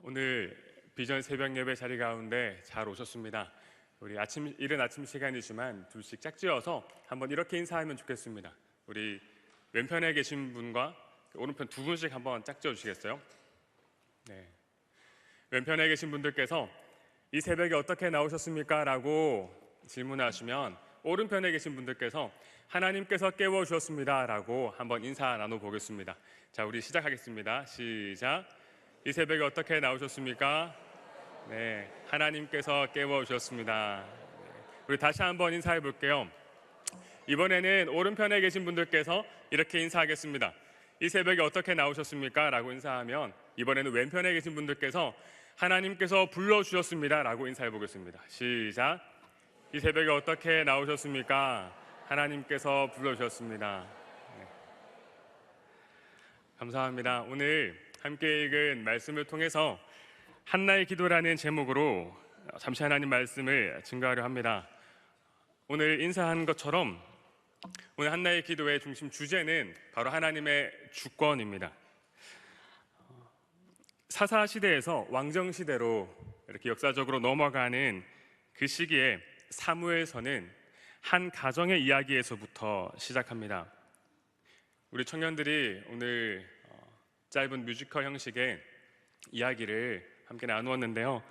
오늘 비전 새벽 예배 자리 가운데 잘 오셨습니다. 우리 이른 아침 시간이지만 둘씩 짝지어서 한번 이렇게 인사하면 좋겠습니다. 우리 왼편에 계신 분과 오른편 두 분씩 한번 짝지어 주시겠어요? 네. 왼편에 계신 분들께서 이 새벽에 어떻게 나오셨습니까? 라고 질문하시면 오른편에 계신 분들께서 하나님께서 깨워주셨습니다 라고 한번 인사 나눠보겠습니다. 자, 우리 시작하겠습니다. 시작. 이 새벽에 어떻게 나오셨습니까? 네, 하나님께서 깨워주셨습니다. 우리 다시 한번 인사해 볼게요. 이번에는 오른편에 계신 분들께서 이렇게 인사하겠습니다. 이 새벽에 어떻게 나오셨습니까? 라고 인사하면 이번에는 왼편에 계신 분들께서 하나님께서 불러주셨습니다 라고 인사해 보겠습니다. 시작. 이 새벽에 어떻게 나오셨습니까? 하나님께서 불러주셨습니다. 네. 감사합니다. 오늘 함께 읽은 말씀을 통해서 한나의 기도라는 제목으로 잠시 하나님 말씀을 증거하려 합니다. 오늘 인사한 것처럼 오늘 한나의 기도의 중심 주제는 바로 하나님의 주권입니다. 사사 시대에서 왕정 시대로 이렇게 역사적으로 넘어가는 그 시기에 사무엘서는 한 가정의 이야기에서부터 시작합니다. 우리 청년들이 오늘 짧은 뮤지컬 형식의 이야기를 함께 나누었는데요.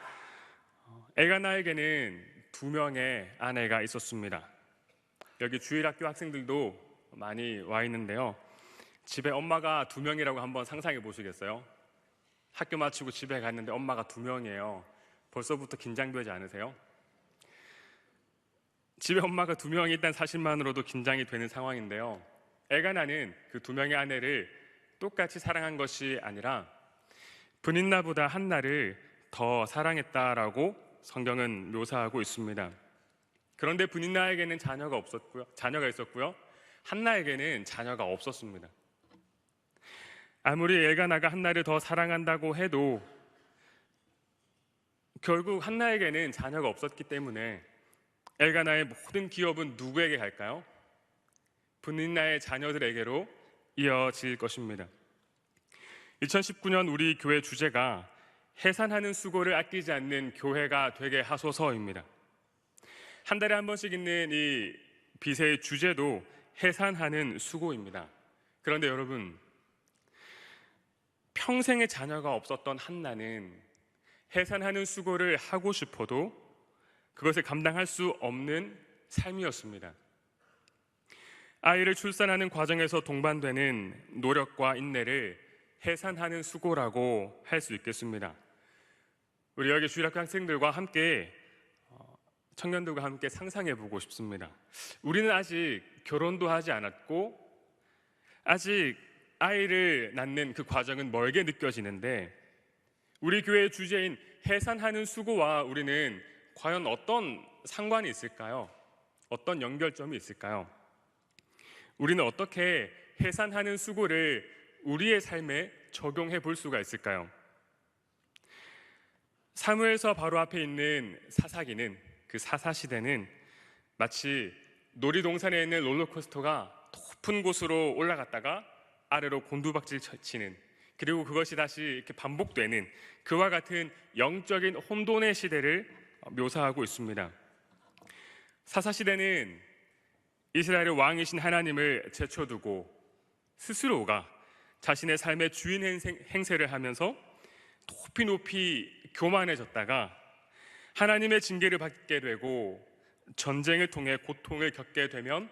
엘가나에게는 2명의 아내가 있었습니다. 여기 주일학교 학생들도 많이 와 있는데요. 집에 엄마가 2명이라고 한번 상상해 보시겠어요? 학교 마치고 집에 갔는데 엄마가 2명이에요. 벌써부터 긴장되지 않으세요? 집에 엄마가 2명이 있다는 사실만으로도 긴장이 되는 상황인데요. 엘가나는 그 2명의 아내를 똑같이 사랑한 것이 아니라 브닌나보다 한나를 더 사랑했다라고 성경은 묘사하고 있습니다. 그런데 브닌나에게는 자녀가 있었고요. 한나에게는 자녀가 없었습니다. 아무리 엘가나가 한나를 더 사랑한다고 해도 결국 한나에게는 자녀가 없었기 때문에 엘가나의 모든 기업은 누구에게 갈까요? 브닌나의 자녀들에게로 이어질 것입니다. 2019년 우리 교회 주제가 해산하는 수고를 아끼지 않는 교회가 되게 하소서입니다. 한 달에 한 번씩 있는 이 빚의 주제도 해산하는 수고입니다. 그런데 여러분, 평생의 자녀가 없었던 한나는 해산하는 수고를 하고 싶어도 그것을 감당할 수 없는 삶이었습니다. 아이를 출산하는 과정에서 동반되는 노력과 인내를 해산하는 수고라고 할 수 있겠습니다. 우리 여기 주일학교 학생들과 함께 청년들과 함께 상상해 보고 싶습니다. 우리는 아직 결혼도 하지 않았고 아직 아이를 낳는 그 과정은 멀게 느껴지는데 우리 교회의 주제인 해산하는 수고와 우리는 과연 어떤 상관이 있을까요? 어떤 연결점이 있을까요? 우리는 어떻게 해산하는 수고를 우리의 삶에 적용해 볼 수가 있을까요? 사무엘서 바로 앞에 있는 사사기는, 그 사사시대는 마치 놀이동산에 있는 롤러코스터가 높은 곳으로 올라갔다가 아래로 곤두박질 치는, 그리고 그것이 다시 이렇게 반복되는 그와 같은 영적인 혼돈의 시대를 묘사하고 있습니다. 사사시대는 이스라엘의 왕이신 하나님을 제쳐두고 스스로가 자신의 삶의 주인 행세를 하면서 높이 교만해졌다가 하나님의 징계를 받게 되고 전쟁을 통해 고통을 겪게 되면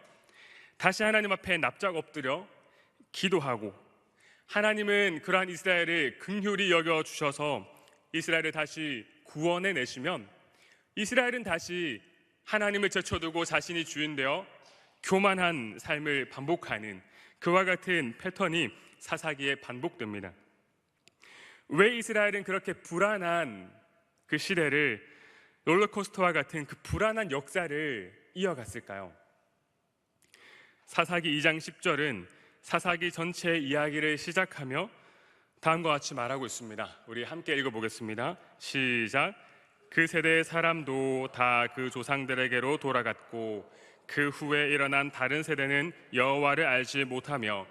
다시 하나님 앞에 납작 엎드려 기도하고 하나님은 그러한 이스라엘을 긍휼히 여겨주셔서 이스라엘을 다시 구원해 내시면 이스라엘은 다시 하나님을 제쳐두고 자신이 주인 되어 교만한 삶을 반복하는 그와 같은 패턴이 사사기에 반복됩니다. 왜 이스라엘은 그렇게 불안한 그 시대를 롤러코스터와 같은 그 불안한 역사를 이어갔을까요? 사사기 2장 10절은 사사기 전체의 이야기를 시작하며 다음과 같이 말하고 있습니다. 우리 함께 읽어보겠습니다. 시작. 그 세대의 사람도 다 그 조상들에게로 돌아갔고 그 후에 일어난 다른 세대는 여호와를 알지 못하며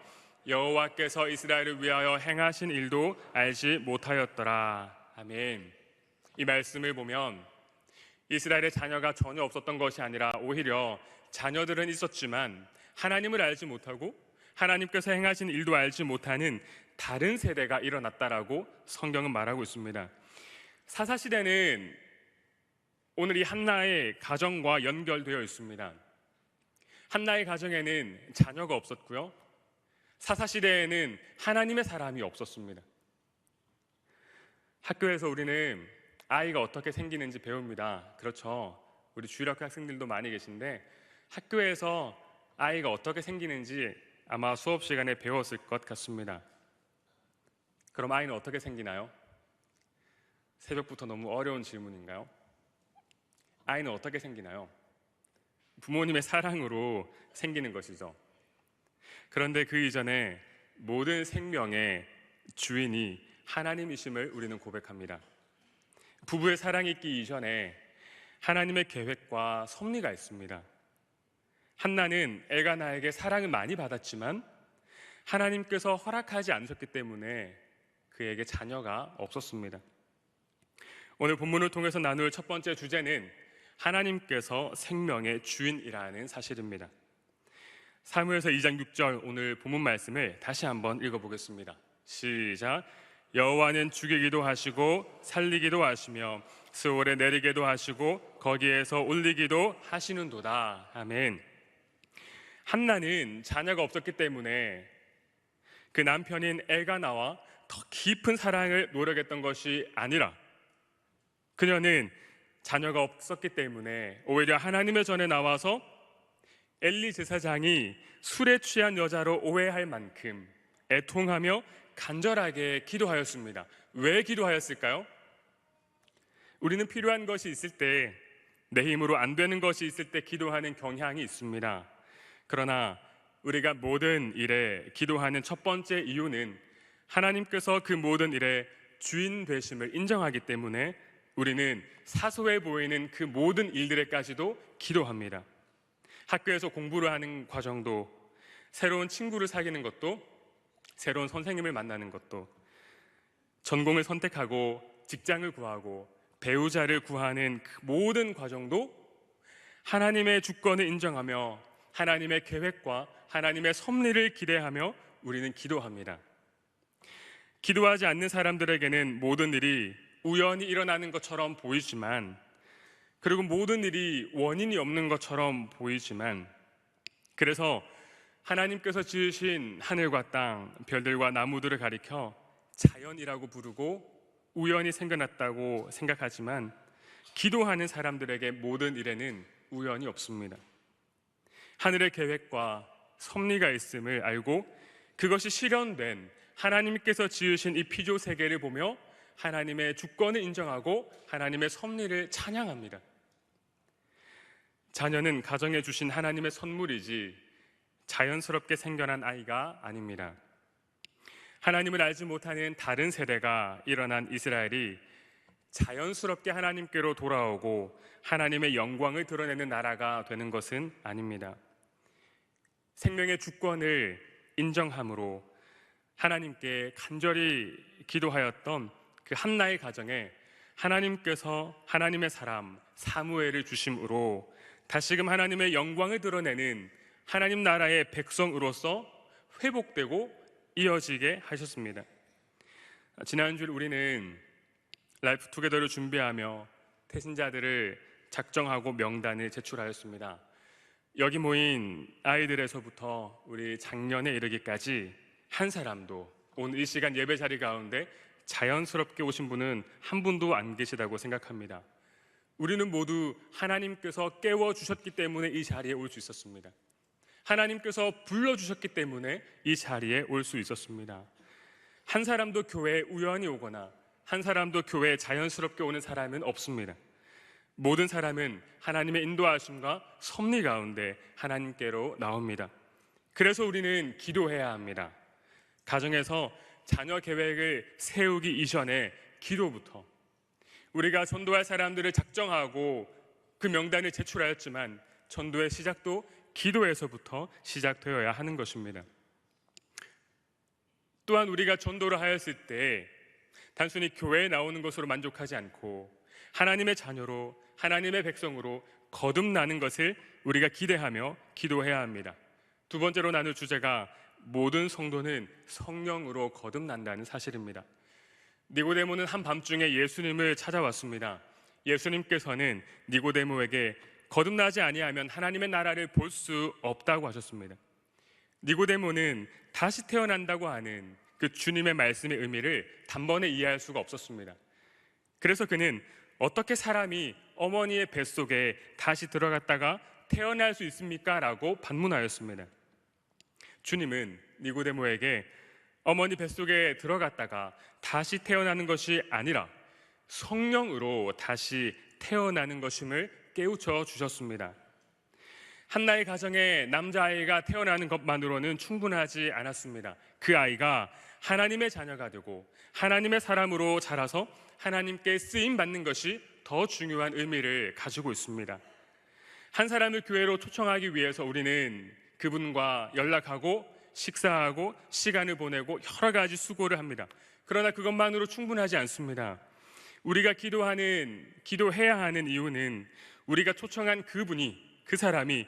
여호와께서 이스라엘을 위하여 행하신 일도 알지 못하였더라. 아멘. 이 말씀을 보면 이스라엘의 자녀가 전혀 없었던 것이 아니라 오히려 자녀들은 있었지만 하나님을 알지 못하고 하나님께서 행하신 일도 알지 못하는 다른 세대가 일어났다라고 성경은 말하고 있습니다. 사사시대는 오늘 이 한나의 가정과 연결되어 있습니다. 한나의 가정에는 자녀가 없었고요, 사사시대에는 하나님의 사람이 없었습니다. 학교에서 우리는 아이가 어떻게 생기는지 배웁니다. 그렇죠? 우리 주일학교 학생들도 많이 계신데 학교에서 아이가 어떻게 생기는지 아마 수업 시간에 배웠을 것 같습니다. 그럼 아이는 어떻게 생기나요? 새벽부터 너무 어려운 질문인가요? 아이는 어떻게 생기나요? 부모님의 사랑으로 생기는 것이죠. 그런데 그 이전에 모든 생명의 주인이 하나님이심을 우리는 고백합니다. 부부의 사랑이 있기 이전에 하나님의 계획과 섭리가 있습니다. 한나는 엘가나에게 사랑을 많이 받았지만 하나님께서 허락하지 않으셨기 때문에 그에게 자녀가 없었습니다. 오늘 본문을 통해서 나눌 첫 번째 주제는 하나님께서 생명의 주인이라는 사실입니다. 사무엘서 2장 6절 오늘 본문 말씀을 다시 한번 읽어보겠습니다. 시작. 여호와는 죽이기도 하시고 살리기도 하시며 스올에 내리기도 하시고 거기에서 올리기도 하시는도다. 아멘. 한나는 자녀가 없었기 때문에 그 남편인 엘가나와 더 깊은 사랑을 노력했던 것이 아니라 그녀는 자녀가 없었기 때문에 오히려 하나님의 전에 나와서 엘리 제사장이 술에 취한 여자로 오해할 만큼 애통하며 간절하게 기도하였습니다. 왜 기도하였을까요? 우리는 필요한 것이 있을 때, 내 힘으로 안 되는 것이 있을 때 기도하는 경향이 있습니다. 그러나 우리가 모든 일에 기도하는 첫 번째 이유는 하나님께서 그 모든 일의 주인 되심을 인정하기 때문에 우리는 사소해 보이는 그 모든 일들에까지도 기도합니다. 학교에서 공부를 하는 과정도, 새로운 친구를 사귀는 것도, 새로운 선생님을 만나는 것도, 전공을 선택하고 직장을 구하고 배우자를 구하는 그 모든 과정도 하나님의 주권을 인정하며 하나님의 계획과 하나님의 섭리를 기대하며 우리는 기도합니다. 기도하지 않는 사람들에게는 모든 일이 우연히 일어나는 것처럼 보이지만, 그리고 모든 일이 원인이 없는 것처럼 보이지만, 그래서 하나님께서 지으신 하늘과 땅, 별들과 나무들을 가리켜 자연이라고 부르고 우연히 생겨났다고 생각하지만, 기도하는 사람들에게 모든 일에는 우연이 없습니다. 하늘의 계획과 섭리가 있음을 알고 그것이 실현된 하나님께서 지으신 이 피조 세계를 보며 하나님의 주권을 인정하고 하나님의 섭리를 찬양합니다. 자녀는 가정에 주신 하나님의 선물이지 자연스럽게 생겨난 아이가 아닙니다. 하나님을 알지 못하는 다른 세대가 일어난 이스라엘이 자연스럽게 하나님께로 돌아오고 하나님의 영광을 드러내는 나라가 되는 것은 아닙니다. 생명의 주권을 인정함으로 하나님께 간절히 기도하였던 그 한나의 가정에 하나님께서 하나님의 사람 사무엘을 주심으로 다시금 하나님의 영광을 드러내는 하나님 나라의 백성으로서 회복되고 이어지게 하셨습니다. 지난주에 우리는 라이프 투게더를 준비하며 태신자들을 작정하고 명단을 제출하였습니다. 여기 모인 아이들에서부터 우리 작년에 이르기까지 한 사람도 오늘 이 시간 예배 자리 가운데 자연스럽게 오신 분은 한 분도 안 계시다고 생각합니다. 우리는 모두 하나님께서 깨워주셨기 때문에 이 자리에 올 수 있었습니다. 하나님께서 불러주셨기 때문에 이 자리에 올 수 있었습니다. 한 사람도 교회에 우연히 오거나 한 사람도 교회에 자연스럽게 오는 사람은 없습니다. 모든 사람은 하나님의 인도하심과 섭리 가운데 하나님께로 나옵니다. 그래서 우리는 기도해야 합니다. 가정에서 자녀 계획을 세우기 이전에 기도부터, 우리가 전도할 사람들을 작정하고 그 명단을 제출하였지만 전도의 시작도 기도에서부터 시작되어야 하는 것입니다. 또한 우리가 전도를 하였을 때 단순히 교회에 나오는 것으로 만족하지 않고 하나님의 자녀로, 하나님의 백성으로 거듭나는 것을 우리가 기대하며 기도해야 합니다. 두 번째로 나눌 주제가 모든 성도는 성령으로 거듭난다는 사실입니다. 니고데모는 한밤중에 예수님을 찾아왔습니다. 예수님께서는 니고데모에게 거듭나지 아니하면 하나님의 나라를 볼 수 없다고 하셨습니다. 니고데모는 다시 태어난다고 하는 그 주님의 말씀의 의미를 단번에 이해할 수가 없었습니다. 그래서 그는 어떻게 사람이 어머니의 뱃속에 다시 들어갔다가 태어날 수 있습니까? 라고 반문하였습니다. 주님은 니고데모에게 어머니 뱃속에 들어갔다가 다시 태어나는 것이 아니라 성령으로 다시 태어나는 것임을 깨우쳐 주셨습니다. 한나의 가정에 남자아이가 태어나는 것만으로는 충분하지 않았습니다. 그 아이가 하나님의 자녀가 되고 하나님의 사람으로 자라서 하나님께 쓰임받는 것이 더 중요한 의미를 가지고 있습니다. 한 사람을 교회로 초청하기 위해서 우리는 그분과 연락하고 식사하고 시간을 보내고 여러 가지 수고를 합니다. 그러나 그것만으로 충분하지 않습니다. 우리가 기도해야 하는 이유는 우리가 초청한 그 사람이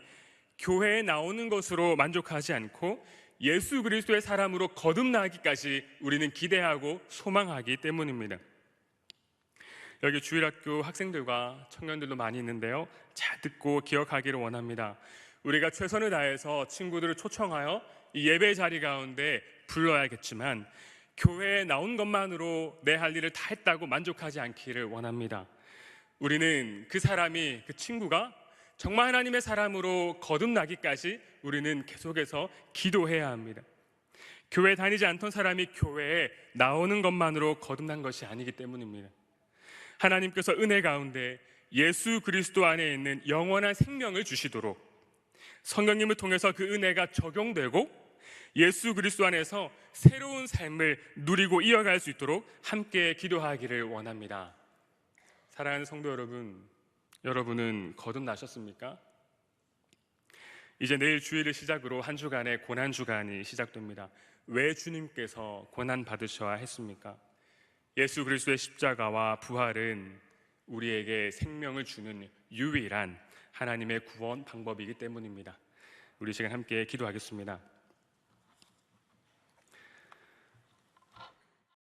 교회에 나오는 것으로 만족하지 않고 예수 그리스도의 사람으로 거듭나기까지 우리는 기대하고 소망하기 때문입니다. 여기 주일학교 학생들과 청년들도 많이 있는데요, 잘 듣고 기억하기를 원합니다. 우리가 최선을 다해서 친구들을 초청하여 이 예배 자리 가운데 불러야겠지만 교회에 나온 것만으로 내 할 일을 다 했다고 만족하지 않기를 원합니다. 우리는 그 친구가 정말 하나님의 사람으로 거듭나기까지 우리는 계속해서 기도해야 합니다. 교회 다니지 않던 사람이 교회에 나오는 것만으로 거듭난 것이 아니기 때문입니다. 하나님께서 은혜 가운데 예수 그리스도 안에 있는 영원한 생명을 주시도록 성령님을 통해서 그 은혜가 적용되고 예수 그리스도 안에서 새로운 삶을 누리고 이어갈 수 있도록 함께 기도하기를 원합니다. 사랑하는 성도 여러분, 여러분은 거듭나셨습니까? 이제 내일 주일을 시작으로 한 주간의 고난주간이 시작됩니다. 왜 주님께서 고난 받으셔야 했습니까? 예수 그리스도의 십자가와 부활은 우리에게 생명을 주는 유일한 하나님의 구원 방법이기 때문입니다. 우리 시간 함께 기도하겠습니다.